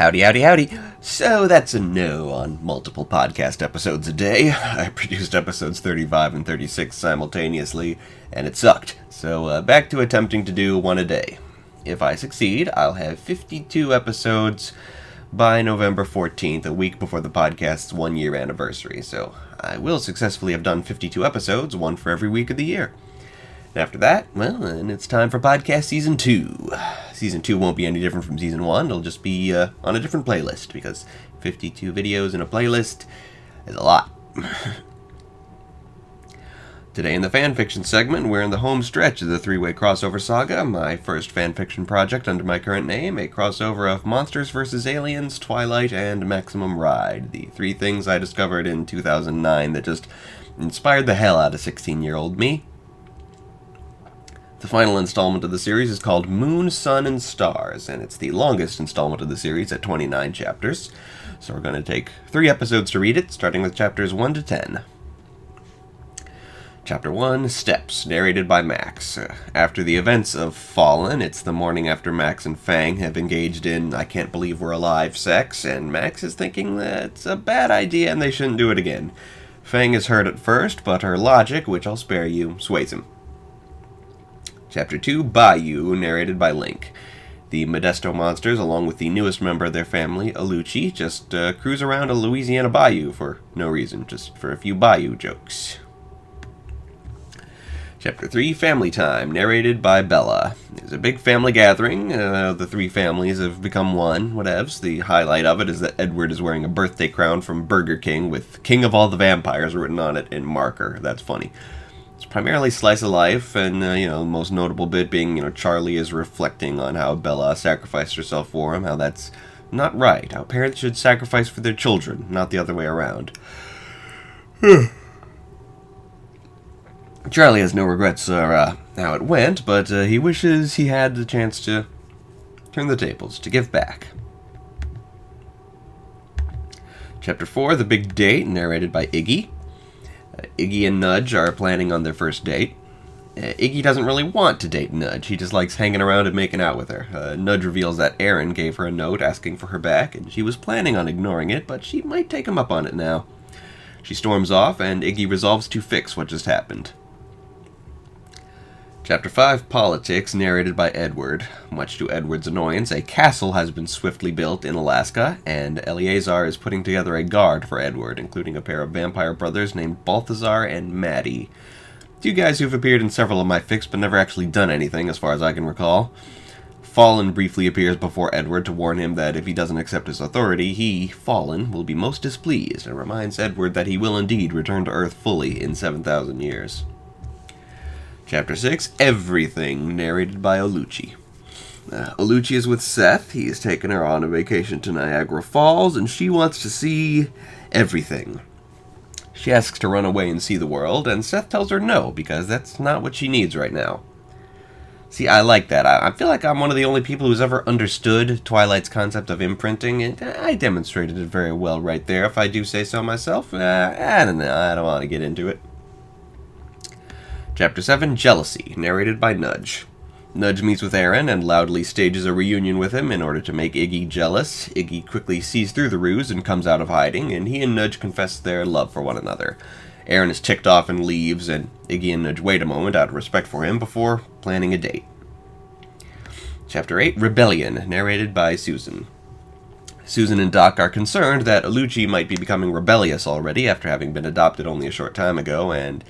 Howdy, howdy, howdy. So that's a no on multiple podcast episodes a day. I produced episodes 35 and 36 simultaneously, and it sucked. So back to attempting to do one a day. If I succeed, I'll have 52 episodes by November 14th, a week before the podcast's 1-year anniversary. So I will successfully have done 52 episodes, one for every week of the year. And after that, well, then it's time for podcast Season 2. Season 2 won't be any different from Season 1. It'll just be on a different playlist, because 52 videos in a playlist is a lot. Today in the fanfiction segment, we're in the home stretch of the three-way crossover saga, my first fanfiction project under my current name, a crossover of Monsters vs. Aliens, Twilight, and Maximum Ride, the three things I discovered in 2009 that just inspired the hell out of 16-year-old me. The final installment of the series is called Moon, Sun, and Stars, and it's the longest installment of the series at 29 chapters. So we're going to take 3 episodes to read it, starting with chapters 1 to 10. Chapter 1, Steps, narrated by Max. After the events of Fallen, it's the morning after Max and Fang have engaged in I can't believe we're alive sex, and Max is thinking that it's a bad idea and they shouldn't do it again. Fang is hurt at first, but her logic, which I'll spare you, sways him. Chapter 2, Bayou, narrated by Link. The Modesto monsters, along with the newest member of their family, Aluchi, just cruise around a Louisiana bayou for no reason, just for a few bayou jokes. Chapter 3, Family Time, narrated by Bella. There's a big family gathering. The 3 families have become one, whatevs. The highlight of it is that Edward is wearing a birthday crown from Burger King with King of All the Vampires written on it in marker. That's funny. It's primarily slice of life, and, the most notable bit being, Charlie is reflecting on how Bella sacrificed herself for him, how that's not right, how parents should sacrifice for their children, not the other way around. Charlie has no regrets how it went, but he wishes he had the chance to turn the tables, to give back. Chapter 4, The Big Date, narrated by Iggy. Iggy and Nudge are planning on their first date. Iggy doesn't really want to date Nudge. He just likes hanging around and making out with her. Nudge reveals that Aaron gave her a note asking for her back, and she was planning on ignoring it, but she might take him up on it now. She storms off, and Iggy resolves to fix what just happened. Chapter 5, Politics, narrated by Edward. Much to Edward's annoyance, a castle has been swiftly built in Alaska, and Eleazar is putting together a guard for Edward, including a pair of vampire brothers named Balthazar and Maddie. 2 guys who've appeared in several of my fics but never actually done anything, as far as I can recall. Fallen briefly appears before Edward to warn him that if he doesn't accept his authority, he, Fallen, will be most displeased, and reminds Edward that he will indeed return to Earth fully in 7,000 years. Chapter 6, Everything, narrated by Aluchi. Aluchi is with Seth. He has taken her on a vacation to Niagara Falls, and she wants to see everything. She asks to run away and see the world, and Seth tells her no, because that's not what she needs right now. See, I like that. I feel like I'm one of the only people who's ever understood Twilight's concept of imprinting, and I demonstrated it very well right there, if I do say so myself. I don't know. I don't want to get into it. Chapter 7, Jealousy, narrated by Nudge. Nudge meets with Aaron and loudly stages a reunion with him in order to make Iggy jealous. Iggy quickly sees through the ruse and comes out of hiding, and he and Nudge confess their love for one another. Aaron is ticked off and leaves, and Iggy and Nudge wait a moment out of respect for him before planning a date. Chapter 8, Rebellion, narrated by Susan. Susan and Doc are concerned that Aluchi might be becoming rebellious already after having been adopted only a short time ago, and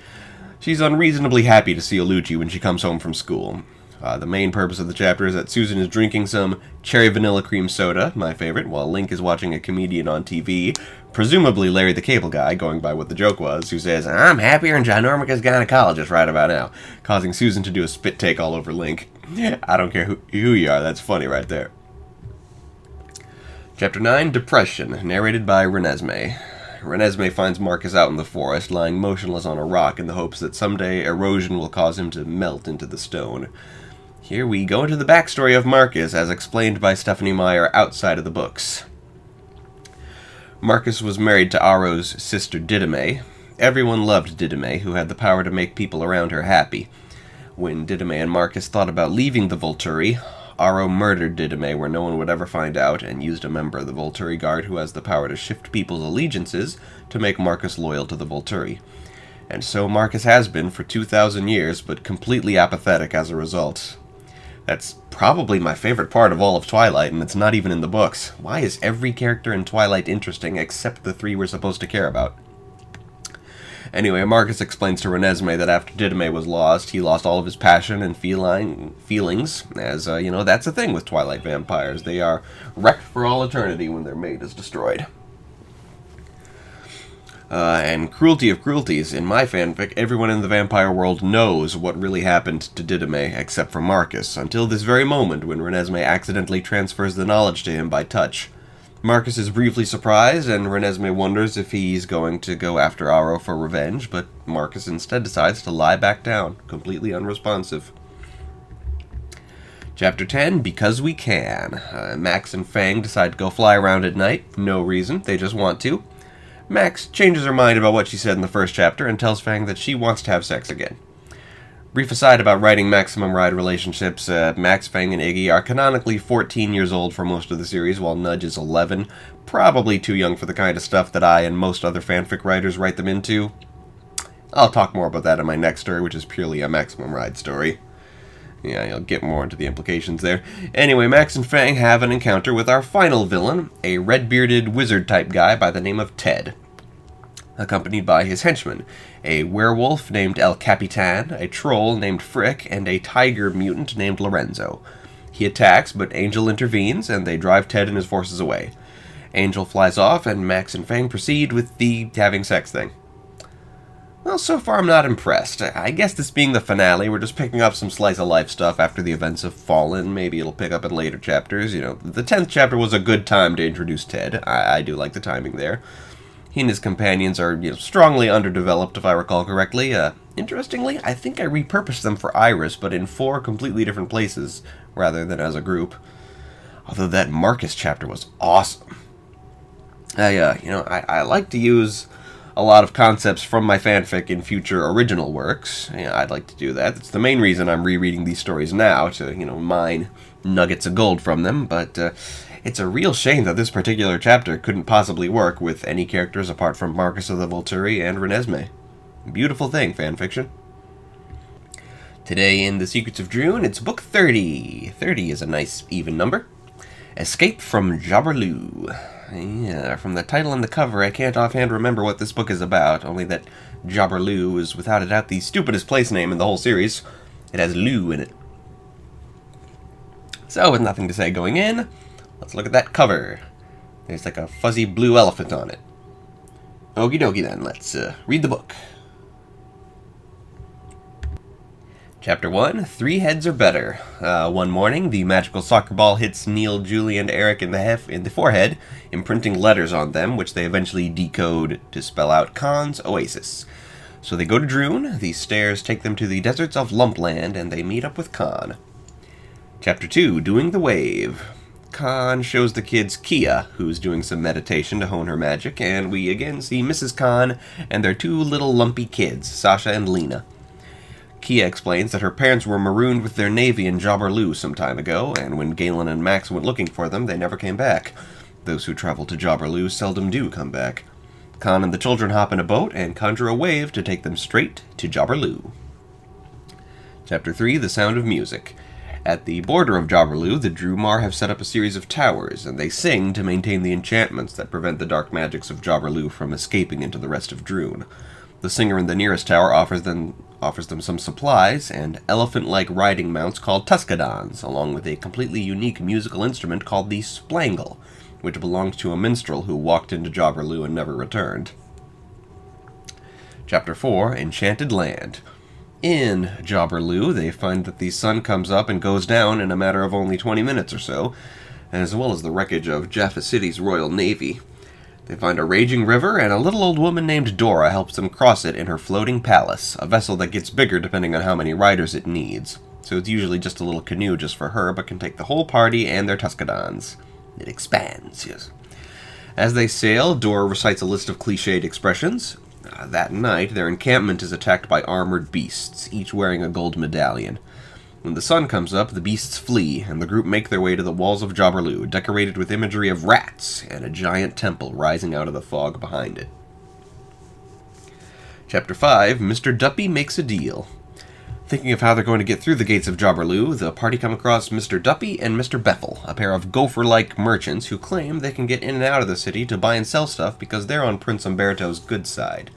she's unreasonably happy to see Aluchi when she comes home from school. The main purpose of the chapter is that Susan is drinking some cherry vanilla cream soda, my favorite, while Link is watching a comedian on TV, presumably Larry the Cable Guy, going by what the joke was, who says, "I'm happier than Ginormicus gynecologist right about now," causing Susan to do a spit take all over Link. I don't care who you are, that's funny right there. Chapter 9, Depression, narrated by Renesmee. Renesmee finds Marcus out in the forest, lying motionless on a rock in the hopes that someday erosion will cause him to melt into the stone. Here we go into the backstory of Marcus, as explained by Stephanie Meyer outside of the books. Marcus was married to Aro's sister Didyme. Everyone loved Didyme, who had the power to make people around her happy. When Didyme and Marcus thought about leaving the Volturi, Aro murdered Didyme where no one would ever find out, and used a member of the Volturi Guard who has the power to shift people's allegiances to make Marcus loyal to the Volturi. And so Marcus has been for 2,000 years, but completely apathetic as a result. That's probably my favorite part of all of Twilight, and it's not even in the books. Why is every character in Twilight interesting except the 3 we're supposed to care about? Anyway, Marcus explains to Renesmee that after Didyme was lost, he lost all of his passion and feline feelings, as, that's the thing with Twilight vampires. They are wrecked for all eternity when their mate is destroyed. And cruelty of cruelties, in my fanfic, everyone in the vampire world knows what really happened to Didyme, except for Marcus, until this very moment when Renesmee accidentally transfers the knowledge to him by touch. Marcus is briefly surprised, and Renesmee wonders if he's going to go after Aro for revenge, but Marcus instead decides to lie back down, completely unresponsive. Chapter 10, Because We Can. Max and Fang decide to go fly around at night. No reason, they just want to. Max changes her mind about what she said in the first chapter and tells Fang that she wants to have sex again. Brief aside about writing Maximum Ride relationships, Max, Fang, and Iggy are canonically 14 years old for most of the series, while Nudge is 11, probably too young for the kind of stuff that I and most other fanfic writers write them into. I'll talk more about that in my next story, which is purely a Maximum Ride story. Yeah, you'll get more into the implications there. Anyway, Max and Fang have an encounter with our final villain, a red-bearded wizard-type guy by the name of Ted, accompanied by his henchmen, a werewolf named El Capitan, a troll named Frick, and a tiger mutant named Lorenzo. He attacks, but Angel intervenes, and they drive Ted and his forces away. Angel flies off, and Max and Fang proceed with the having sex thing. Well, so far I'm not impressed. I guess this being the finale, we're just picking up some slice-of-life stuff after the events have fallen. Maybe it'll pick up in later chapters. The 10th chapter was a good time to introduce Ted. I do like the timing there. He and his companions are strongly underdeveloped, if I recall correctly. Interestingly, I think I repurposed them for Iris, but in 4 completely different places, rather than as a group. Although that Marcus chapter was awesome. I like to use a lot of concepts from my fanfic in future original works. I'd like to do that. That's the main reason I'm rereading these stories now, to, mine nuggets of gold from them, but it's a real shame that this particular chapter couldn't possibly work with any characters apart from Marcus of the Volturi and Renesmee. Beautiful thing, fanfiction. Today in The Secrets of Droon, it's book 30. 30 is a nice, even number. Escape from Jabar-Loo. Yeah, from the title and the cover, I can't offhand remember what this book is about, only that Jabar-Loo is without a doubt the stupidest place name in the whole series. It has Lou in it. So, with nothing to say going in, let's look at that cover. There's like a fuzzy blue elephant on it. Okie dokie then, let's read the book. Chapter 1, 3 Heads or Better. One morning, the magical soccer ball hits Neil, Julie, and Eric in the forehead, imprinting letters on them, which they eventually decode to spell out Khan's Oasis. So they go to Droon, the stairs take them to the deserts of Lumpland, and they meet up with Khan. Chapter 2, Doing the Wave. Khan shows the kids Kia, who's doing some meditation to hone her magic, and we again see Mrs. Khan and their 2 little lumpy kids, Sasha and Lena. Kia explains that her parents were marooned with their navy in Jabar-Loo some time ago, and when Galen and Max went looking for them, they never came back. Those who travel to Jabar-Loo seldom do come back. Khan and the children hop in a boat and conjure a wave to take them straight to Jabar-Loo. Chapter 3, The Sound of Music. At the border of Jabar-Loo, the Drumar have set up a series of towers, and they sing to maintain the enchantments that prevent the dark magics of Jabar-Loo from escaping into the rest of Droon. The singer in the nearest tower offers them some supplies and elephant-like riding mounts called Tuscadons, along with a completely unique musical instrument called the splangle, which belongs to a minstrel who walked into Jabar-Loo and never returned. Chapter 4, Enchanted Land. In Jabar-Loo, they find that the sun comes up and goes down in a matter of only 20 minutes or so, as well as the wreckage of Jaffa City's Royal Navy. They find a raging river, and a little old woman named Dora helps them cross it in her floating palace, a vessel that gets bigger depending on how many riders it needs. So it's usually just a little canoe just for her, but can take the whole party and their Tuscadons. It expands, yes. As they sail, Dora recites a list of cliched expressions. That night, their encampment is attacked by armored beasts, each wearing a gold medallion. When the sun comes up, the beasts flee, and the group make their way to the walls of Jabar-Loo, decorated with imagery of rats and a giant temple rising out of the fog behind it. Chapter 5, Mr. Duppy Makes a Deal. Thinking of how they're going to get through the gates of Jabar-Loo, the party come across Mr. Duppy and Mr. Bethel, a pair of gopher-like merchants who claim they can get in and out of the city to buy and sell stuff because they're on Prince Umberto's good side.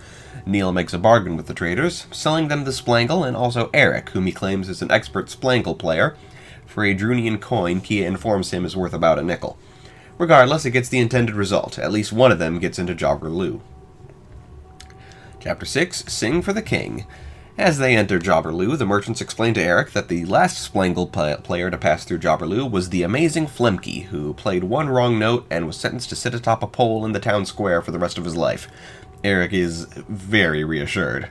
Neil makes a bargain with the traders, selling them the splangle and also Eric, whom he claims is an expert splangle player, for a Droonian coin Kia informs him is worth about a nickel. Regardless, it gets the intended result. At least one of them gets into Jabar-Loo. Chapter 6, Sing for the King. As they enter Jabar-Loo, the merchants explain to Eric that the last splangle player to pass through Jabar-Loo was the amazing Flemke, who played one wrong note and was sentenced to sit atop a pole in the town square for the rest of his life. Eric is very reassured.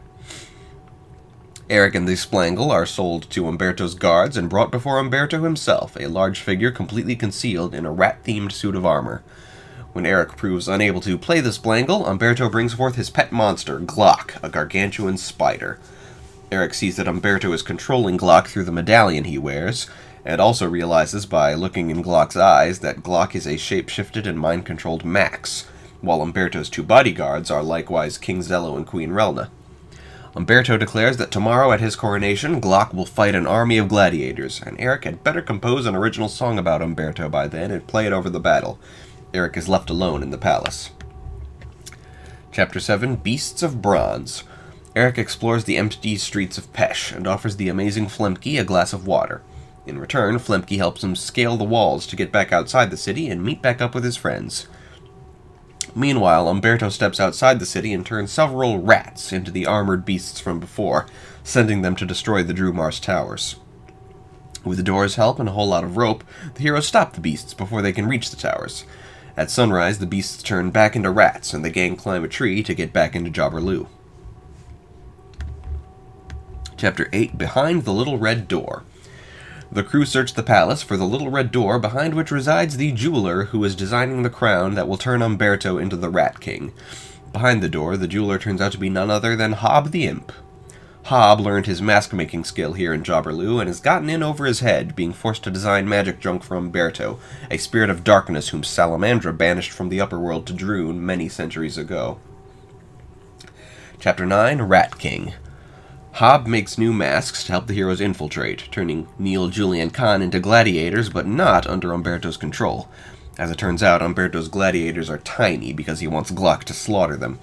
Eric and the splangle are sold to Umberto's guards and brought before Umberto himself, a large figure completely concealed in a rat-themed suit of armor. When Eric proves unable to play the splangle, Umberto brings forth his pet monster, Glock, a gargantuan spider. Eric sees that Umberto is controlling Glock through the medallion he wears, and also realizes by looking in Glock's eyes that Glock is a shape-shifted and mind-controlled Max, while Umberto's two bodyguards are likewise King Zello and Queen Relna. Umberto declares that tomorrow at his coronation, Glock will fight an army of gladiators, and Eric had better compose an original song about Umberto by then and play it over the battle. Eric is left alone in the palace. Chapter 7, Beasts of Bronze. Eric explores the empty streets of Pesh and offers the amazing Flemke a glass of water. In return, Flemke helps him scale the walls to get back outside the city and meet back up with his friends. Meanwhile, Umberto steps outside the city and turns several rats into the armored beasts from before, sending them to destroy the Drumars towers. With the door's help and a whole lot of rope, the heroes stop the beasts before they can reach the towers. At sunrise, the beasts turn back into rats, and the gang climb a tree to get back into Jabar-Loo. Chapter 8, Behind the Little Red Door. The crew search the palace for the little red door behind which resides the jeweler who is designing the crown that will turn Umberto into the Rat King. Behind the door, the jeweler turns out to be none other than Hob the Imp. Hob learned his mask-making skill here in Jabar-Loo and has gotten in over his head, being forced to design magic junk for Umberto, a spirit of darkness whom Salamandra banished from the upper world to Droon many centuries ago. Chapter 9, Rat King. Hob makes new masks to help the heroes infiltrate, turning Neil, Julie, and Khan into gladiators, but not under Umberto's control. As it turns out, Umberto's gladiators are tiny because he wants Glock to slaughter them.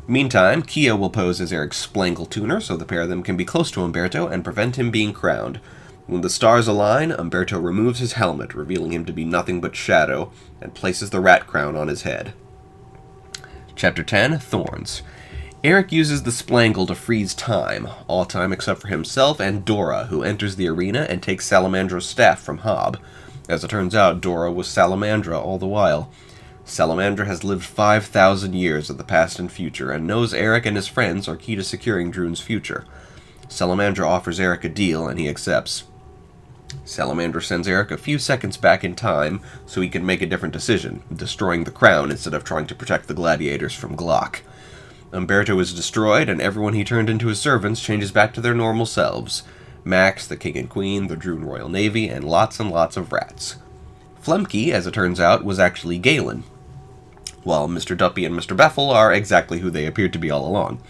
Meantime, Kia will pose as Eric's splangle tuner so the pair of them can be close to Umberto and prevent him being crowned. When the stars align, Umberto removes his helmet, revealing him to be nothing but shadow, and places the rat crown on his head. Chapter 10, Thorns. Eric uses the splangle to freeze time, all time except for himself and Dora, who enters the arena and takes Salamandra's staff from Hob. As it turns out, Dora was Salamandra all the while. Salamandra has lived 5,000 years of the past and future, and knows Eric and his friends are key to securing Droon's future. Salamandra offers Eric a deal, and he accepts. Salamandra sends Eric a few seconds back in time so he can make a different decision, destroying the crown instead of trying to protect the gladiators from Glock. Umberto is destroyed, and everyone he turned into his servants changes back to their normal selves. Max, the King and Queen, the Droon Royal Navy, and lots of rats. Flemke, as it turns out, was actually Galen, while Mr. Duppy and Mr. Bethel are exactly who they appeared to be all along.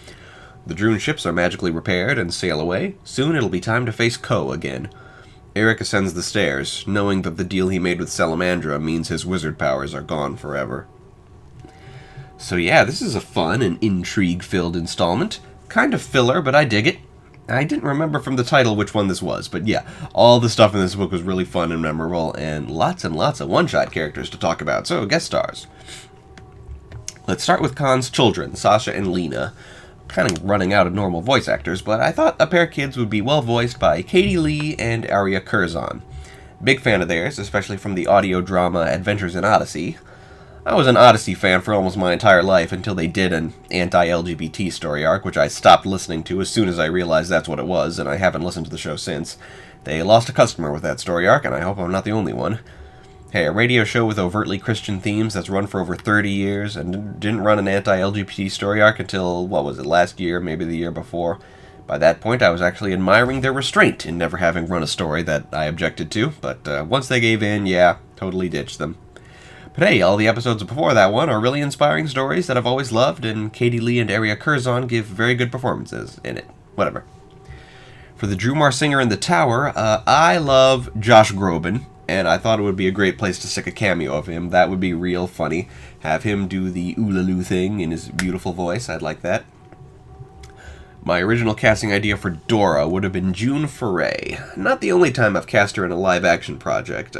The Droon ships are magically repaired and sail away. Soon it'll be time to face Ko again. Eric ascends the stairs, knowing that the deal he made with Salamandra means his wizard powers are gone forever. So yeah, this is a fun and intrigue-filled installment. Kind of filler, but I dig it. I didn't remember from the title which one this was, but yeah, all the stuff in this book was really fun and memorable, and lots of one-shot characters to talk about, so guest stars. Let's start with Khan's children, Sasha and Lena. Kind of running out of normal voice actors, but I thought a pair of kids would be well voiced by Katie Lee and Arya Curzon. Big fan of theirs, especially from the audio drama Adventures in Odyssey. I was an Odyssey fan for almost my entire life until they did an anti-LGBT story arc, which I stopped listening to as soon as I realized that's what it was, and I haven't listened to the show since. They lost a customer with that story arc, and I hope I'm not the only one. Hey, a radio show with overtly Christian themes that's run for over 30 years and didn't run an anti-LGBT story arc until, last year, maybe the year before. By that point, I was actually admiring their restraint in never having run a story that I objected to, but once they gave in, yeah, totally ditched them. But hey, all the episodes before that one are really inspiring stories that I've always loved, and Katie Lee and Aria Curzon give very good performances in it. Whatever. For the Drumar Singer in the Tower, I love Josh Groban, and I thought it would be a great place to stick a cameo of him. That would be real funny. Have him do the oolaloo thing in his beautiful voice. I'd like that. My original casting idea for Dora would have been June Foray. Not the only time I've cast her in a live-action project.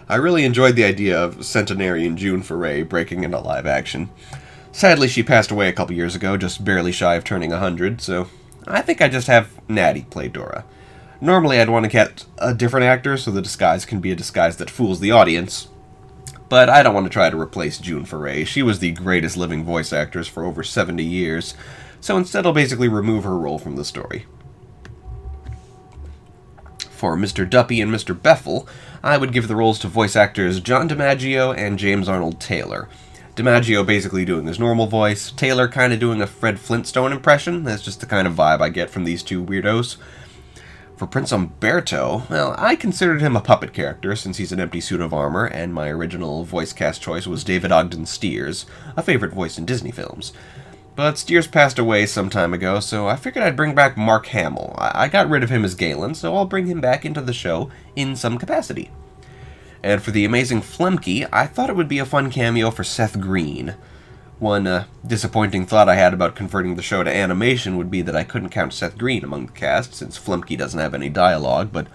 I really enjoyed the idea of centenarian June Foray breaking into live-action. Sadly, she passed away a couple years ago, just barely shy of turning 100, so I think I just have Natty play Dora. Normally, I'd want to get a different actor so the disguise can be a disguise that fools the audience, but I don't want to try to replace June Foray. She was the greatest living voice actress for over 70 years, so instead I'll basically remove her role from the story. For Mr. Duppy and Mr. Beffel, I would give the roles to voice actors John DiMaggio and James Arnold Taylor. DiMaggio basically doing his normal voice, Taylor kind of doing a Fred Flintstone impression. That's just the kind of vibe I get from these two weirdos. For Prince Umberto, well, I considered him a puppet character since he's an empty suit of armor, and my original voice cast choice was David Ogden Stiers, a favorite voice in Disney films. But Stiers passed away some time ago, so I figured I'd bring back Mark Hamill. I got rid of him as Galen, so I'll bring him back into the show in some capacity. And for the amazing Flemke, I thought it would be a fun cameo for Seth Green. One disappointing thought I had about converting the show to animation would be that I couldn't count Seth Green among the cast, since Flemke doesn't have any dialogue, but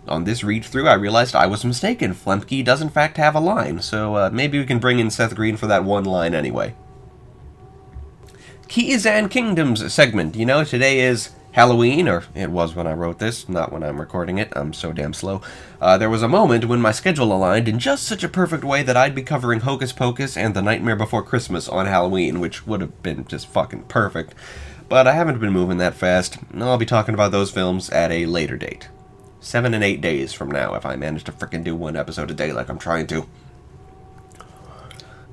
on this read-through I realized I was mistaken. Flemke does in fact have a line, so maybe we can bring in Seth Green for that one line anyway. Keys and Kingdoms segment. You know, today is Halloween, or it was when I wrote this, not when I'm recording it. I'm so damn slow. There was a moment when my schedule aligned in just such a perfect way that I'd be covering Hocus Pocus and The Nightmare Before Christmas on Halloween, which would have been just fucking perfect. But I haven't been moving that fast. I'll be talking about those films at a later date. 7 and 8 days from now, if I manage to frickin' do one episode a day like I'm trying to.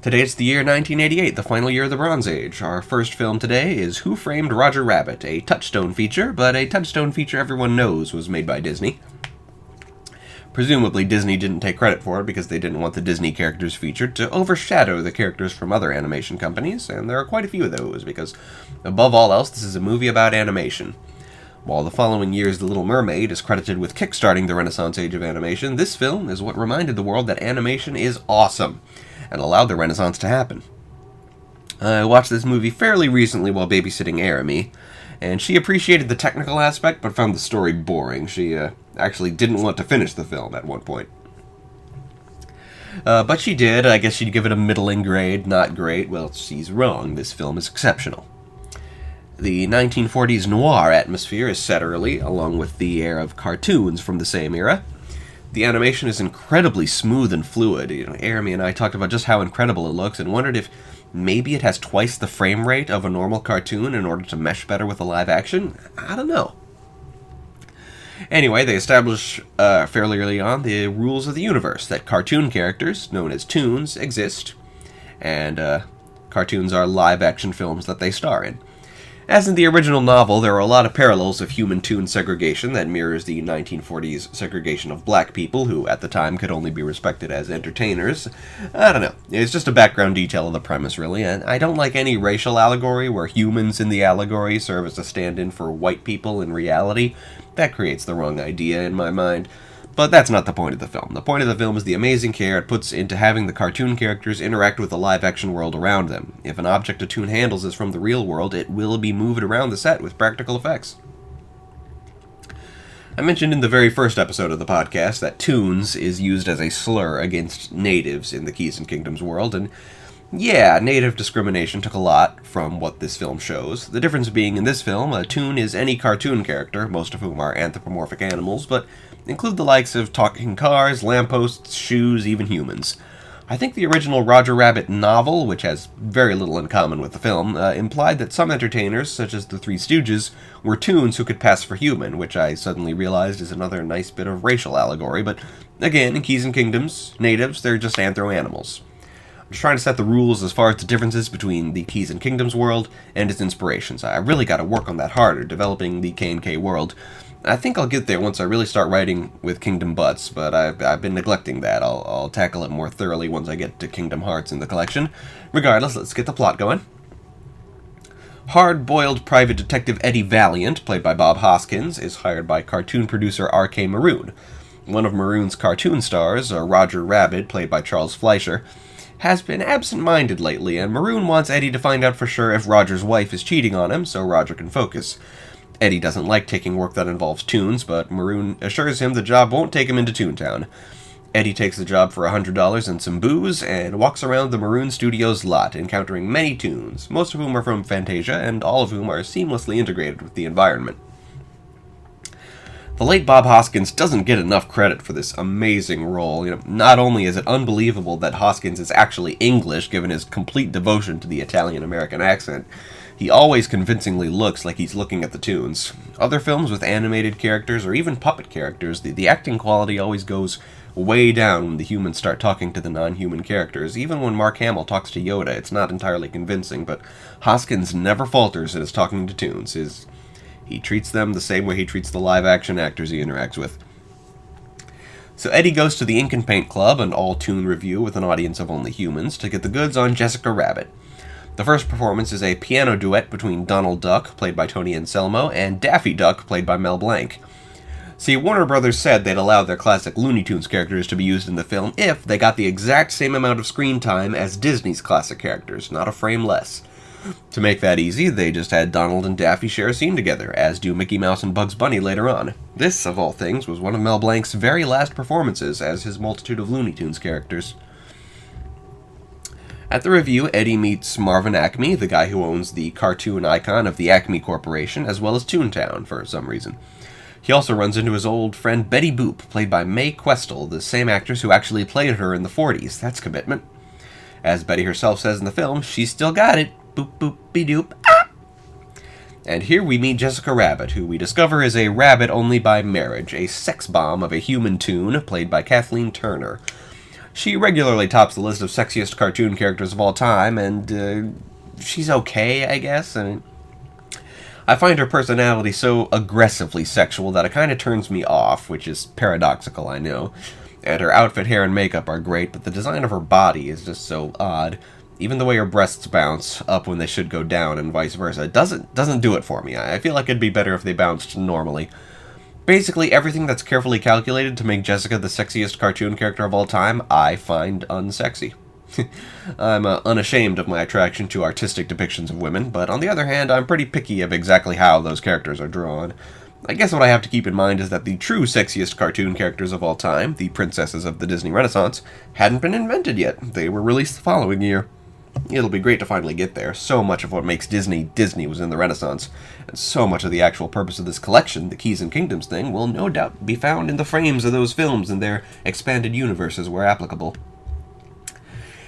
Today it's the year 1988, the final year of the Bronze Age. Our first film today is Who Framed Roger Rabbit, a Touchstone feature, but a Touchstone feature everyone knows was made by Disney. Presumably Disney didn't take credit for it because they didn't want the Disney characters featured to overshadow the characters from other animation companies, and there are quite a few of those because, above all else, this is a movie about animation. While the following year's The Little Mermaid is credited with kickstarting the Renaissance age of animation, this film is what reminded the world that animation is awesome, and allowed the Renaissance to happen. I watched this movie fairly recently while babysitting Arami, and she appreciated the technical aspect but found the story boring. She actually didn't want to finish the film at one point. But she did. I guess she'd give it a middling grade. Not great. Well, she's wrong. This film is exceptional. The 1940s noir atmosphere is set early, along with the air of cartoons from the same era. The animation is incredibly smooth and fluid. You know, Arami and I talked about just how incredible it looks and wondered if maybe it has twice the frame rate of a normal cartoon in order to mesh better with the live action. I don't know. Anyway, they establish fairly early on the rules of the universe, that cartoon characters, known as toons, exist, and cartoons are live-action films that they star in. As in the original novel, there are a lot of parallels of human-toon segregation that mirrors the 1940s segregation of black people, who at the time could only be respected as entertainers. I don't know. It's just a background detail of the premise, really, and I don't like any racial allegory where humans in the allegory serve as a stand-in for white people in reality. That creates the wrong idea in my mind. But that's not the point of the film. The point of the film is the amazing care it puts into having the cartoon characters interact with the live-action world around them. If an object a toon handles is from the real world, it will be moved around the set with practical effects. I mentioned in the very first episode of the podcast that toons is used as a slur against natives in the Keys and Kingdoms world, and yeah, native discrimination took a lot from what this film shows. The difference being in this film, a toon is any cartoon character, most of whom are anthropomorphic animals, but include the likes of talking cars, lampposts, shoes, even humans. I think the original Roger Rabbit novel, which has very little in common with the film, implied that some entertainers, such as the Three Stooges, were toons who could pass for human, which I suddenly realized is another nice bit of racial allegory, but again, in Keys and Kingdoms, natives, they're just anthro-animals. Just trying to set the rules as far as the differences between the Keys and Kingdoms world and its inspirations. I really got to work on that harder, developing the K&K world. I think I'll get there once I really start writing with Kingdom Butts, but I've been neglecting that. I'll tackle it more thoroughly once I get to Kingdom Hearts in the collection. Regardless, let's get the plot going. Hard-boiled private detective Eddie Valiant, played by Bob Hoskins, is hired by cartoon producer R.K. Maroon. One of Maroon's cartoon stars, Roger Rabbit, played by Charles Fleischer, has been absent-minded lately, and Maroon wants Eddie to find out for sure if Roger's wife is cheating on him so Roger can focus. Eddie doesn't like taking work that involves tunes, but Maroon assures him the job won't take him into Toontown. Eddie takes the job for $100 and some booze, and walks around the Maroon Studios lot, encountering many tunes, most of whom are from Fantasia, and all of whom are seamlessly integrated with the environment. The late Bob Hoskins doesn't get enough credit for this amazing role. Not only is it unbelievable that Hoskins is actually English, given his complete devotion to the Italian-American accent, he always convincingly looks like he's looking at the tunes. Other films with animated characters, or even puppet characters, the acting quality always goes way down when the humans start talking to the non-human characters. Even when Mark Hamill talks to Yoda, it's not entirely convincing, but Hoskins never falters in his talking to tunes. He treats them the same way he treats the live-action actors he interacts with. So Eddie goes to the Ink and Paint Club, an all-tune review with an audience of only humans, to get the goods on Jessica Rabbit. The first performance is a piano duet between Donald Duck, played by Tony Anselmo, and Daffy Duck, played by Mel Blanc. See, Warner Brothers said they'd allow their classic Looney Tunes characters to be used in the film if they got the exact same amount of screen time as Disney's classic characters, not a frame less. To make that easy, they just had Donald and Daffy share a scene together, as do Mickey Mouse and Bugs Bunny later on. This, of all things, was one of Mel Blanc's very last performances as his multitude of Looney Tunes characters. At the review, Eddie meets Marvin Acme, the guy who owns the cartoon icon of the Acme Corporation, as well as Toontown, for some reason. He also runs into his old friend Betty Boop, played by Mae Questel, the same actress who actually played her in the 40s. That's commitment. As Betty herself says in the film, she's still got it. Boop boop be doop. Ah! And here we meet Jessica Rabbit, who we discover is a rabbit only by marriage, a sex bomb of a human toon, played by Kathleen Turner. She regularly tops the list of sexiest cartoon characters of all time, and she's okay, I guess. I find her personality so aggressively sexual that it kind of turns me off, which is paradoxical, I know. And her outfit, hair, and makeup are great, but the design of her body is just so odd. Even the way her breasts bounce up when they should go down, and vice versa, doesn't do it for me. I feel like it'd be better if they bounced normally. Basically, everything that's carefully calculated to make Jessica the sexiest cartoon character of all time, I find unsexy. I'm unashamed of my attraction to artistic depictions of women, but on the other hand, I'm pretty picky of exactly how those characters are drawn. I guess what I have to keep in mind is that the true sexiest cartoon characters of all time, the princesses of the Disney Renaissance, hadn't been invented yet. They were released the following year. It'll be great to finally get there. So much of what makes Disney was in the Renaissance, and so much of the actual purpose of this collection, the Keys and Kingdoms thing, will no doubt be found in the frames of those films and their expanded universes where applicable.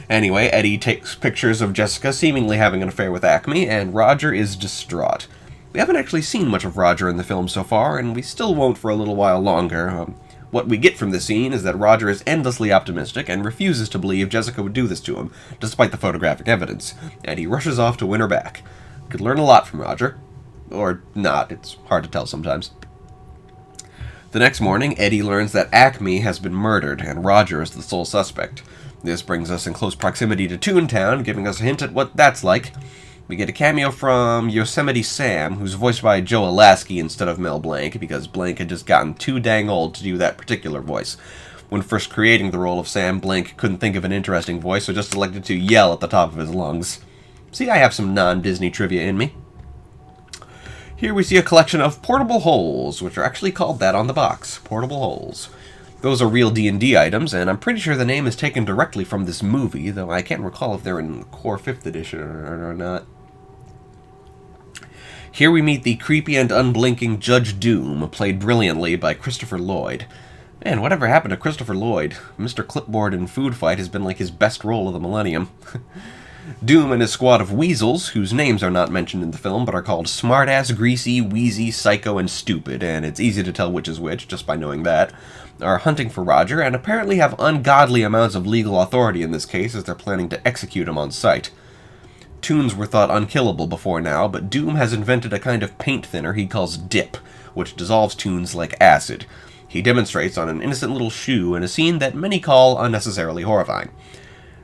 Anyway, Eddie takes pictures of Jessica seemingly having an affair with Acme, and Roger is distraught. We haven't actually seen much of Roger in the film so far, and we still won't for a little while longer. What we get from this scene is that Roger is endlessly optimistic and refuses to believe Jessica would do this to him, despite the photographic evidence, and he rushes off to win her back. Could learn a lot from Roger. Or not, it's hard to tell sometimes. The next morning, Eddie learns that Acme has been murdered, and Roger is the sole suspect. This brings us in close proximity to Toontown, giving us a hint at what that's like. We get a cameo from Yosemite Sam, who's voiced by Joe Alasky instead of Mel Blanc, because Blanc had just gotten too dang old to do that particular voice. When first creating the role of Sam, Blanc couldn't think of an interesting voice, so just elected to yell at the top of his lungs. See, I have some non-Disney trivia in me. Here we see a collection of portable holes, which are actually called that on the box. Portable holes. Those are real D&D items, and I'm pretty sure the name is taken directly from this movie, though I can't recall if they're in the core 5th edition or not. Here we meet the creepy and unblinking Judge Doom, played brilliantly by Christopher Lloyd. Man, whatever happened to Christopher Lloyd? Mr. Clipboard in Food Fight has been like his best role of the millennium. Doom and his squad of weasels, whose names are not mentioned in the film but are called Smartass, Greasy, Wheezy, Psycho, and Stupid, and it's easy to tell which is which just by knowing that, are hunting for Roger and apparently have ungodly amounts of legal authority in this case as they're planning to execute him on sight. Toons were thought unkillable before now, but Doom has invented a kind of paint thinner he calls dip, which dissolves Toons like acid. He demonstrates on an innocent little shoe in a scene that many call unnecessarily horrifying.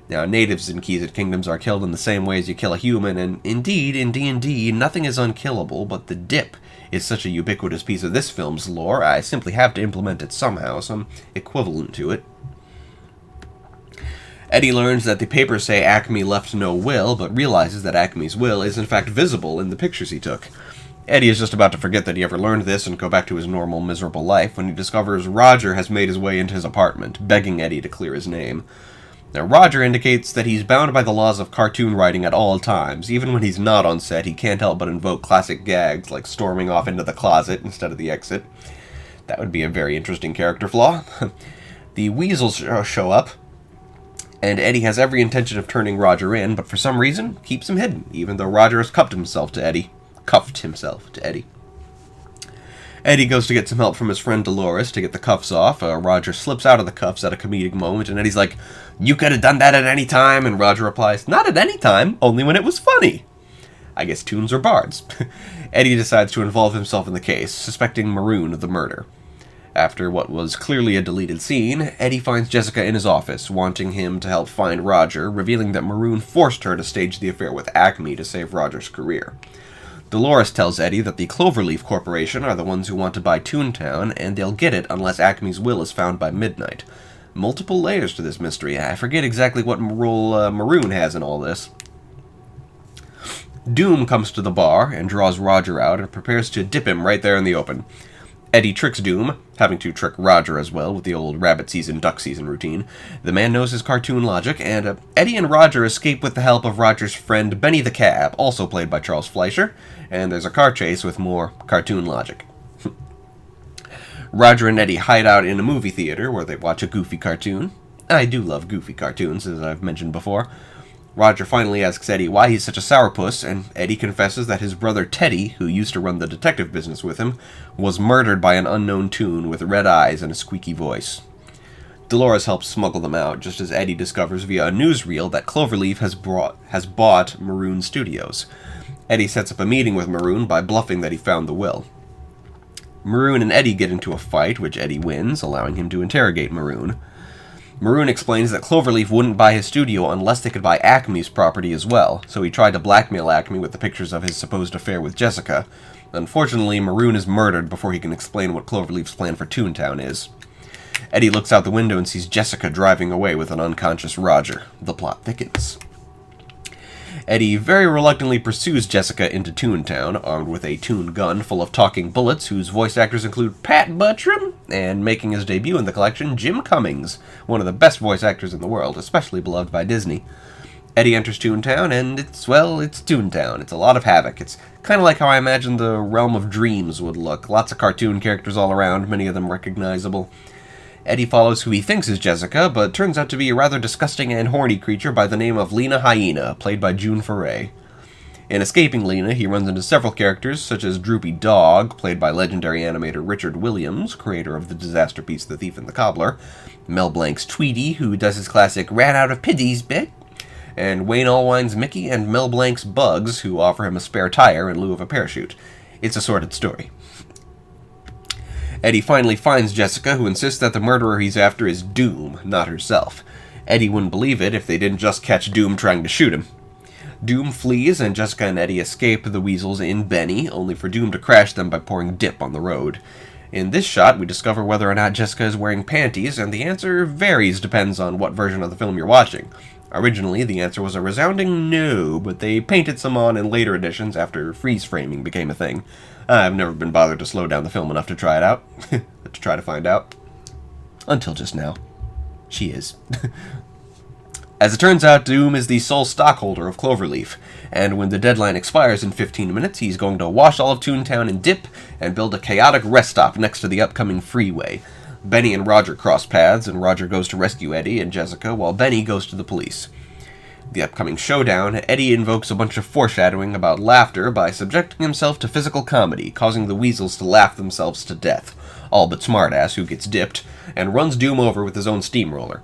Now, natives in Keezed Kingdoms are killed in the same way as you kill a human, and indeed, in D&D, nothing is unkillable, but the dip is such a ubiquitous piece of this film's lore, I simply have to implement it somehow, some equivalent to it. Eddie learns that the papers say Acme left no will, but realizes that Acme's will is in fact visible in the pictures he took. Eddie is just about to forget that he ever learned this and go back to his normal, miserable life when he discovers Roger has made his way into his apartment, begging Eddie to clear his name. Now, Roger indicates that he's bound by the laws of cartoon writing at all times. Even when he's not on set, he can't help but invoke classic gags, like storming off into the closet instead of the exit. That would be a very interesting character flaw. The weasels show up, and Eddie has every intention of turning Roger in, but for some reason, keeps him hidden, even though Roger has cuffed himself to Eddie. Eddie goes to get some help from his friend Dolores to get the cuffs off. Roger slips out of the cuffs at a comedic moment, and Eddie's like, "You could have done that at any time," and Roger replies, "Not at any time, only when it was funny." I guess Toons are bards. Eddie decides to involve himself in the case, suspecting Maroon of the murder. After what was clearly a deleted scene, Eddie finds Jessica in his office, wanting him to help find Roger, revealing that Maroon forced her to stage the affair with Acme to save Roger's career. Dolores tells Eddie that the Cloverleaf Corporation are the ones who want to buy Toontown, and they'll get it unless Acme's will is found by midnight. Multiple layers to this mystery. I forget exactly what role Maroon has in all this. Doom comes to the bar and draws Roger out and prepares to dip him right there in the open. Eddie tricks Doom, having to trick Roger as well with the old rabbit season, duck season routine. The man knows his cartoon logic, and Eddie and Roger escape with the help of Roger's friend Benny the Cab, also played by Charles Fleischer, and there's a car chase with more cartoon logic. Roger and Eddie hide out in a movie theater where they watch a goofy cartoon. I do love goofy cartoons, as I've mentioned before. Roger finally asks Eddie why he's such a sourpuss, and Eddie confesses that his brother Teddy, who used to run the detective business with him, was murdered by an unknown Toon with red eyes and a squeaky voice. Dolores helps smuggle them out, just as Eddie discovers via a newsreel that Cloverleaf has bought Maroon Studios. Eddie sets up a meeting with Maroon by bluffing that he found the will. Maroon and Eddie get into a fight, which Eddie wins, allowing him to interrogate Maroon. Maroon explains that Cloverleaf wouldn't buy his studio unless they could buy Acme's property as well, so he tried to blackmail Acme with the pictures of his supposed affair with Jessica. Unfortunately, Maroon is murdered before he can explain what Cloverleaf's plan for Toontown is. Eddie looks out the window and sees Jessica driving away with an unconscious Roger. The plot thickens. Eddie very reluctantly pursues Jessica into Toontown, armed with a Toon gun full of talking bullets, whose voice actors include Pat Buttram, and making his debut in the collection, Jim Cummings, one of the best voice actors in the world, especially beloved by Disney. Eddie enters Toontown, and it's Toontown. It's a lot of havoc. It's kind of like how I imagine the Realm of Dreams would look. Lots of cartoon characters all around, many of them recognizable. Eddie follows who he thinks is Jessica, but turns out to be a rather disgusting and horny creature by the name of Lena Hyena, played by June Foray. In escaping Lena, he runs into several characters, such as Droopy Dog, played by legendary animator Richard Williams, creator of the disaster piece The Thief and the Cobbler, Mel Blanc's Tweety, who does his classic ran out of piddies bit, and Wayne Allwine's Mickey and Mel Blanc's Bugs, who offer him a spare tire in lieu of a parachute. It's a sordid story. Eddie finally finds Jessica, who insists that the murderer he's after is Doom, not herself. Eddie wouldn't believe it if they didn't just catch Doom trying to shoot him. Doom flees, and Jessica and Eddie escape the weasels in Benny, only for Doom to crash them by pouring dip on the road. In this shot, we discover whether or not Jessica is wearing panties, and the answer varies depends on what version of the film you're watching. Originally, the answer was a resounding no, but they painted some on in later editions after freeze framing became a thing. I've never been bothered to slow down the film enough to try it out. To try to find out. Until just now. She is. As it turns out, Doom is the sole stockholder of Cloverleaf, and when the deadline expires in 15 minutes, he's going to wash all of Toontown in dip and build a chaotic rest stop next to the upcoming freeway. Benny and Roger cross paths, and Roger goes to rescue Eddie and Jessica, while Benny goes to the police. The upcoming showdown, Eddie invokes a bunch of foreshadowing about laughter by subjecting himself to physical comedy, causing the weasels to laugh themselves to death, all but Smartass, who gets dipped, and runs Doom over with his own steamroller.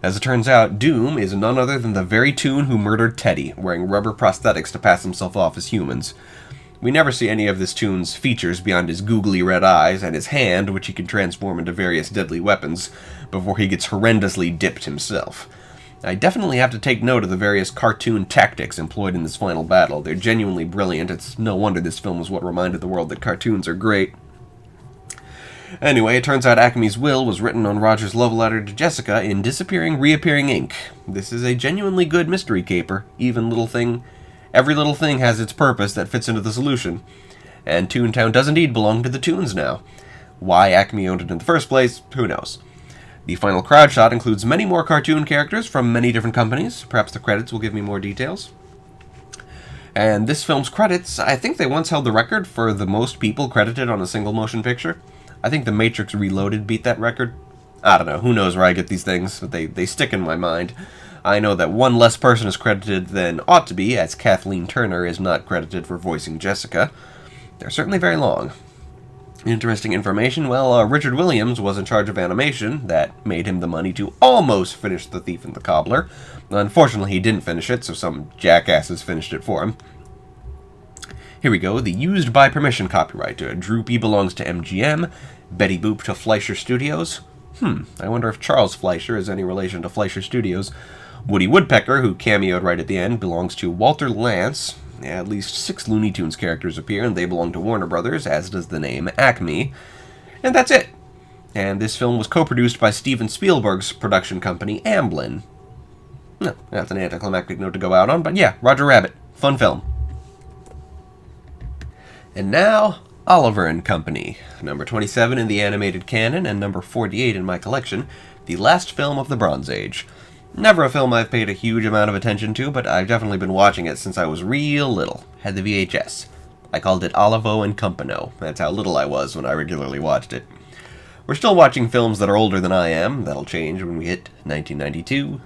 As it turns out, Doom is none other than the very Toon who murdered Teddy, wearing rubber prosthetics to pass himself off as humans. We never see any of this Toon's features beyond his googly red eyes and his hand, which he can transform into various deadly weapons, before he gets horrendously dipped himself. I definitely have to take note of the various cartoon tactics employed in this final battle. They're genuinely brilliant. It's no wonder this film was what reminded the world that cartoons are great. Anyway, it turns out Acme's will was written on Roger's love letter to Jessica in disappearing, reappearing ink. This is a genuinely good mystery caper. Every little thing has its purpose that fits into the solution. And Toontown does indeed belong to the Toons now. Why Acme owned it in the first place, who knows. The final crowd shot includes many more cartoon characters from many different companies. Perhaps the credits will give me more details. And this film's credits, I think they once held the record for the most people credited on a single motion picture. I think The Matrix Reloaded beat that record. I don't know, who knows where I get these things, but they stick in my mind. I know that one less person is credited than ought to be, as Kathleen Turner is not credited for voicing Jessica. They're certainly very long. Interesting information, Richard Williams was in charge of animation. That made him the money to almost finish The Thief and the Cobbler. Unfortunately, he didn't finish it, so some jackasses finished it for him. Here we go, the used by permission copyright. Droopy belongs to MGM, Betty Boop to Fleischer Studios. I wonder if Charles Fleischer is any relation to Fleischer Studios. Woody Woodpecker, who cameoed right at the end, belongs to Walter Lantz. At least 6 Looney Tunes characters appear, and they belong to Warner Brothers, as does the name Acme. And that's it. And this film was co-produced by Steven Spielberg's production company, Amblin. No, that's an anticlimactic note to go out on, but yeah, Roger Rabbit. Fun film. And now, Oliver and Company. Number 27 in the animated canon, and number 48 in my collection, the last film of the Bronze Age. Never a film I've paid a huge amount of attention to, but I've definitely been watching it since I was real little. Had the VHS. I called it Olivo and Compano. That's how little I was when I regularly watched it. We're still watching films that are older than I am. That'll change when we hit 1992.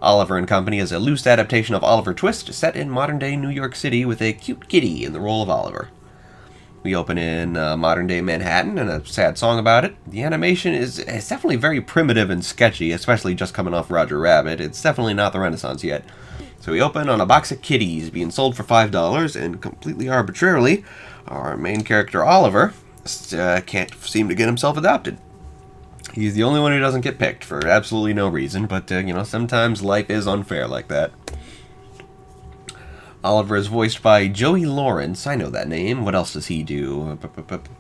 Oliver and Company is a loose adaptation of Oliver Twist, set in modern-day New York City with a cute kitty in the role of Oliver. We open in modern-day Manhattan, and a sad song about it. The animation is definitely very primitive and sketchy, especially just coming off Roger Rabbit. It's definitely not the Renaissance yet. So we open on a box of kitties being sold for $5, and completely arbitrarily, our main character Oliver can't seem to get himself adopted. He's the only one who doesn't get picked for absolutely no reason, but, sometimes life is unfair like that. Oliver is voiced by Joey Lawrence. I know that name. What else does he do?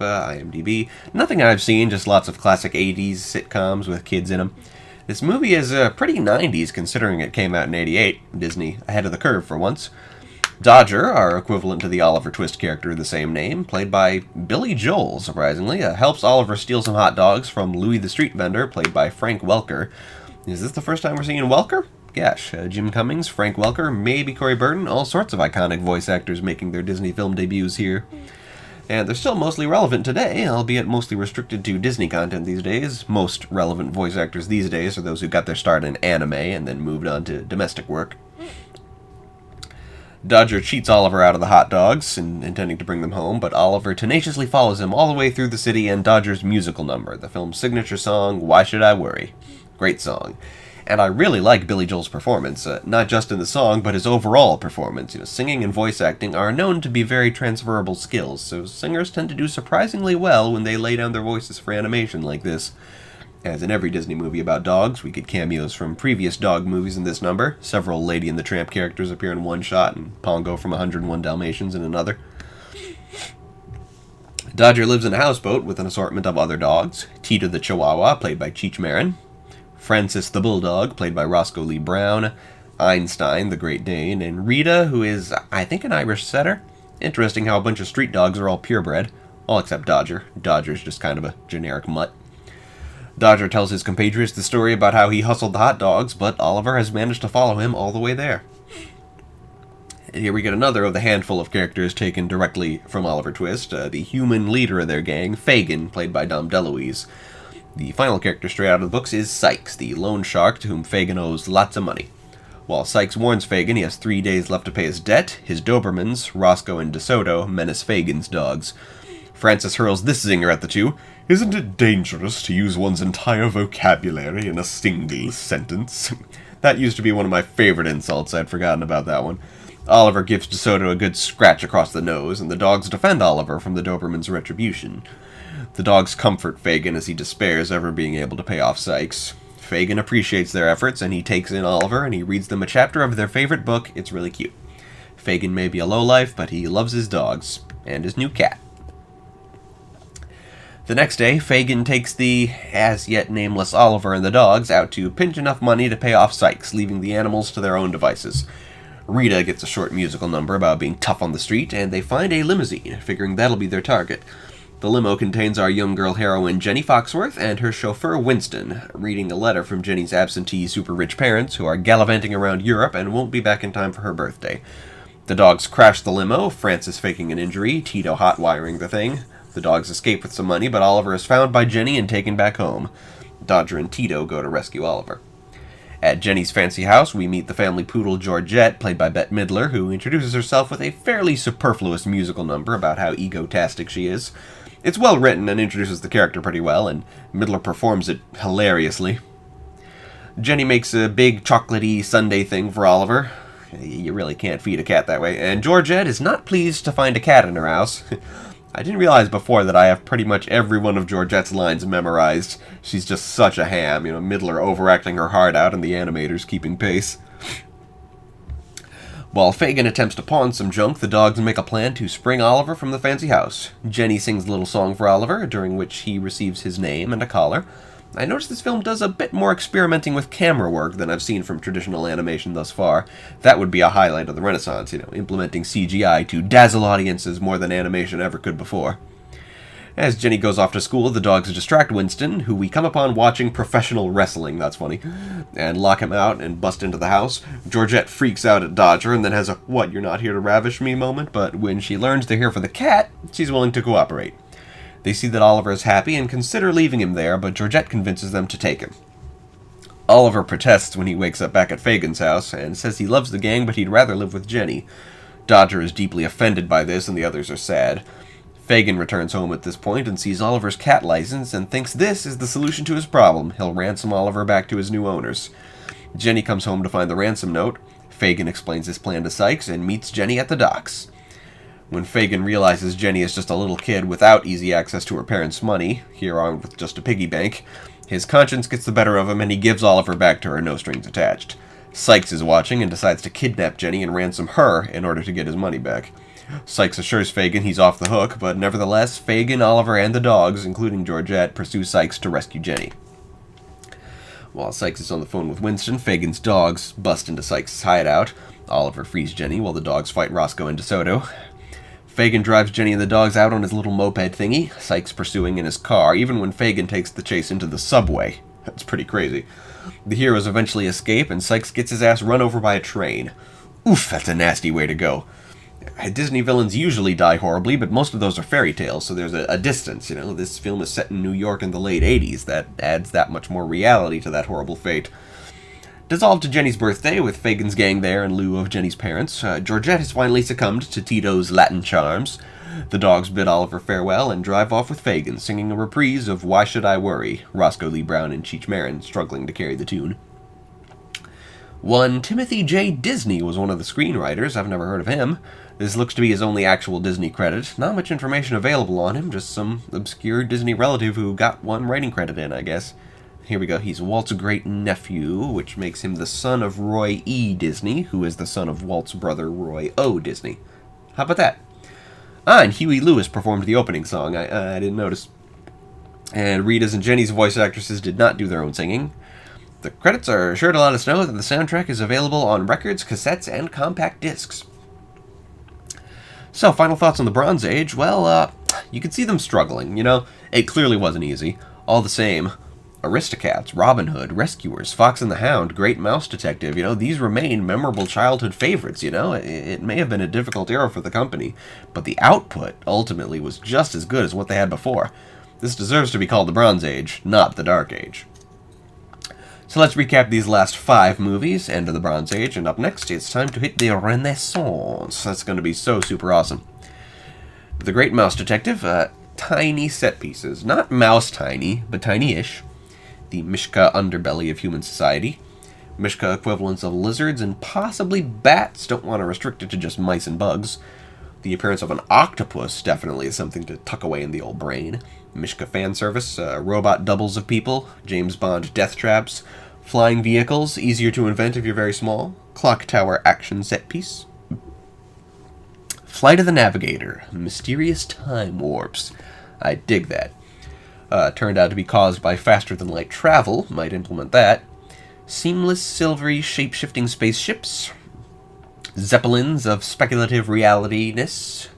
IMDb. Nothing I've seen, just lots of classic 80s sitcoms with kids in them. This movie is pretty 90s considering it came out in 88. Disney ahead of the curve for once. Dodger, our equivalent to the Oliver Twist character of the same name, played by Billy Joel, surprisingly, helps Oliver steal some hot dogs from Louie the Street Vendor, played by Frank Welker. Is this the first time we're seeing Welker? Gosh, Jim Cummings, Frank Welker, maybe Corey Burton, all sorts of iconic voice actors making their Disney film debuts here. And they're still mostly relevant today, albeit mostly restricted to Disney content these days. Most relevant voice actors these days are those who got their start in anime and then moved on to domestic work. Dodger cheats Oliver out of the hot dogs, intending to bring them home, but Oliver tenaciously follows him all the way through the city and Dodger's musical number, the film's signature song, Why Should I Worry? Great song. And I really like Billy Joel's performance, not just in the song, but his overall performance. Singing and voice acting are known to be very transferable skills, so singers tend to do surprisingly well when they lay down their voices for animation like this. As in every Disney movie about dogs, we get cameos from previous dog movies in this number. Several Lady and the Tramp characters appear in one shot, and Pongo from 101 Dalmatians in another. Dodger lives in a houseboat with an assortment of other dogs. Tita the Chihuahua, played by Cheech Marin. Francis the Bulldog, played by Roscoe Lee Brown, Einstein, the Great Dane, and Rita, who is, I think, an Irish setter. Interesting how a bunch of street dogs are all purebred, all except Dodger. Dodger's just kind of a generic mutt. Dodger tells his compatriots the story about how he hustled the hot dogs, but Oliver has managed to follow him all the way there. And here we get another of the handful of characters taken directly from Oliver Twist, the human leader of their gang, Fagin, played by Dom DeLuise. The final character straight out of the books is Sykes, the loan shark to whom Fagin owes lots of money. While Sykes warns Fagin he has 3 days left to pay his debt, his Dobermans, Roscoe and DeSoto, menace Fagin's dogs. Francis hurls this zinger at the two. Isn't it dangerous to use one's entire vocabulary in a single sentence? That used to be one of my favorite insults. I'd forgotten about that one. Oliver gives DeSoto a good scratch across the nose, and the dogs defend Oliver from the Doberman's retribution. The dogs comfort Fagin as he despairs ever being able to pay off Sykes. Fagin appreciates their efforts, and he takes in Oliver, and he reads them a chapter of their favorite book. It's really cute. Fagin may be a lowlife, but he loves his dogs, and his new cat. The next day, Fagin takes the as-yet-nameless Oliver and the dogs out to pinch enough money to pay off Sykes, leaving the animals to their own devices. Rita gets a short musical number about being tough on the street, and they find a limousine, figuring that'll be their target. The limo contains our young girl heroine Jenny Foxworth and her chauffeur Winston, reading a letter from Jenny's absentee super-rich parents who are gallivanting around Europe and won't be back in time for her birthday. The dogs crash the limo, Francis faking an injury, Tito hot-wiring the thing. The dogs escape with some money, but Oliver is found by Jenny and taken back home. Dodger and Tito go to rescue Oliver. At Jenny's fancy house, we meet the family poodle Georgette, played by Bette Midler, who introduces herself with a fairly superfluous musical number about how egotastic she is. It's well written and introduces the character pretty well, and Midler performs it hilariously. Jenny makes a big chocolatey sundae thing for Oliver. You really can't feed a cat that way. And Georgette is not pleased to find a cat in her house. I didn't realize before that I have pretty much every one of Georgette's lines memorized. She's just such a ham, Midler overacting her heart out and the animators keeping pace. While Fagin attempts to pawn some junk, the dogs make a plan to spring Oliver from the fancy house. Jenny sings a little song for Oliver, during which he receives his name and a collar. I noticed this film does a bit more experimenting with camera work than I've seen from traditional animation thus far. That would be a highlight of the Renaissance, implementing CGI to dazzle audiences more than animation ever could before. As Jenny goes off to school, the dogs distract Winston, who we come upon watching professional wrestling, that's funny, and lock him out and bust into the house. Georgette freaks out at Dodger and then has a "what, you're not here to ravish me" moment, but when she learns they're here for the cat, she's willing to cooperate. They see that Oliver is happy and consider leaving him there, but Georgette convinces them to take him. Oliver protests when he wakes up back at Fagin's house and says he loves the gang, but he'd rather live with Jenny. Dodger is deeply offended by this, and the others are sad. Fagin returns home at this point and sees Oliver's cat license and thinks this is the solution to his problem. He'll ransom Oliver back to his new owners. Jenny comes home to find the ransom note. Fagin explains his plan to Sykes and meets Jenny at the docks. When Fagin realizes Jenny is just a little kid without easy access to her parents' money, here armed with just a piggy bank, his conscience gets the better of him and he gives Oliver back to her, no strings attached. Sykes is watching and decides to kidnap Jenny and ransom her in order to get his money back. Sykes assures Fagin he's off the hook, but nevertheless, Fagin, Oliver, and the dogs, including Georgette, pursue Sykes to rescue Jenny. While Sykes is on the phone with Winston, Fagin's dogs bust into Sykes' hideout. Oliver frees Jenny while the dogs fight Roscoe and DeSoto. Fagin drives Jenny and the dogs out on his little moped thingy, Sykes pursuing in his car, even when Fagin takes the chase into the subway. That's pretty crazy. The heroes eventually escape, and Sykes gets his ass run over by a train. Oof, that's a nasty way to go. Disney villains usually die horribly, but most of those are fairy tales, so there's a distance, This film is set in New York in the late 80s. That adds that much more reality to that horrible fate. Dissolved to Jenny's birthday, with Fagin's gang there in lieu of Jenny's parents. Georgette has finally succumbed to Tito's Latin charms. The dogs bid Oliver farewell and drive off with Fagin, singing a reprise of Why Should I Worry, Roscoe Lee Brown and Cheech Marin struggling to carry the tune. One Timothy J. Disney was one of the screenwriters. I've never heard of him. This looks to be his only actual Disney credit. Not much information available on him, just some obscure Disney relative who got one writing credit in, I guess. Here we go. He's Walt's great-nephew, which makes him the son of Roy E. Disney, who is the son of Walt's brother, Roy O. Disney. How about that? And Huey Lewis performed the opening song. I didn't notice. And Rita's and Jenny's voice actresses did not do their own singing. The credits are sure to let us know that the soundtrack is available on records, cassettes, and compact discs. So, final thoughts on the Bronze Age? Well, you can see them struggling, It clearly wasn't easy. All the same, Aristocats, Robin Hood, Rescuers, Fox and the Hound, Great Mouse Detective, these remain memorable childhood favorites, It may have been a difficult era for the company, but the output ultimately was just as good as what they had before. This deserves to be called the Bronze Age, not the Dark Age. So let's recap these last 5 movies, end of the Bronze Age, and up next it's time to hit the Renaissance. That's going to be so super awesome. The Great Mouse Detective, tiny set pieces. Not mouse tiny, but tiny-ish. The Mishka underbelly of human society. Mishka equivalents of lizards and possibly bats. Don't want to restrict it to just mice and bugs. The appearance of an octopus definitely is something to tuck away in the old brain. Mishka fan service, robot doubles of people, James Bond death traps, flying vehicles, easier to invent if you're very small, clock tower action set piece. Flight of the Navigator, mysterious time warps. I dig that. Turned out to be caused by faster-than-light travel, might implement that. Seamless, silvery, shape-shifting spaceships. Zeppelins of speculative reality-ness.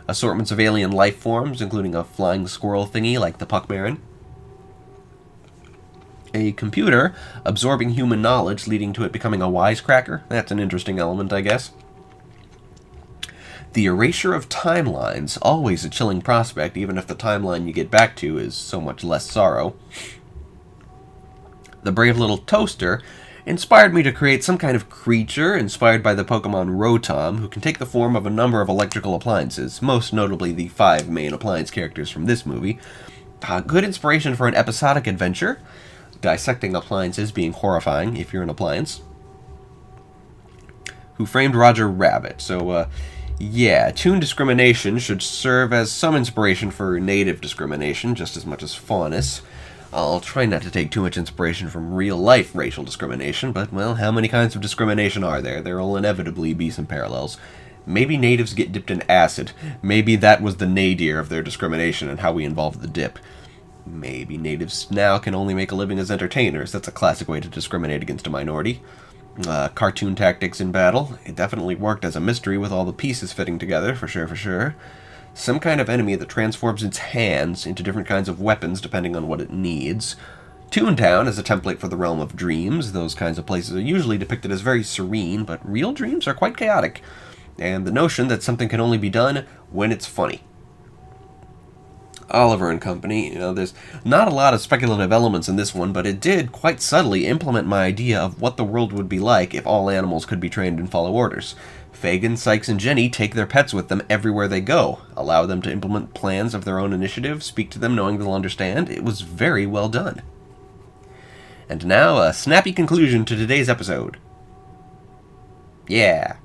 Assortments of alien life forms, including a flying squirrel thingy like the Puckmarin. A computer absorbing human knowledge, leading to it becoming a wisecracker. That's an interesting element, I guess. The erasure of timelines, always a chilling prospect, even if the timeline you get back to is so much less sorrow. The brave little toaster inspired me to create some kind of creature inspired by the Pokemon Rotom, who can take the form of a number of electrical appliances, most notably the 5 main appliance characters from this movie. Good inspiration for an episodic adventure, dissecting appliances being horrifying if you're an appliance. Who Framed Roger Rabbit. So, yeah, toon discrimination should serve as some inspiration for native discrimination, just as much as faunus. I'll try not to take too much inspiration from real-life racial discrimination, but, well, how many kinds of discrimination are there? There will inevitably be some parallels. Maybe natives get dipped in acid. Maybe that was the nadir of their discrimination and how we involved the dip. Maybe natives now can only make a living as entertainers. That's a classic way to discriminate against a minority. Cartoon tactics in battle. It definitely worked as a mystery with all the pieces fitting together, for sure. Some kind of enemy that transforms its hands into different kinds of weapons depending on what it needs. Toontown is a template for the realm of dreams. Those kinds of places are usually depicted as very serene, but real dreams are quite chaotic. And the notion that something can only be done when it's funny. Oliver and Company, there's not a lot of speculative elements in this one, but it did quite subtly implement my idea of what the world would be like if all animals could be trained and follow orders. Fagin, Sykes, and Jenny take their pets with them everywhere they go, allow them to implement plans of their own initiative, speak to them knowing they'll understand. It was very well done. And now, a snappy conclusion to today's episode. Yeah.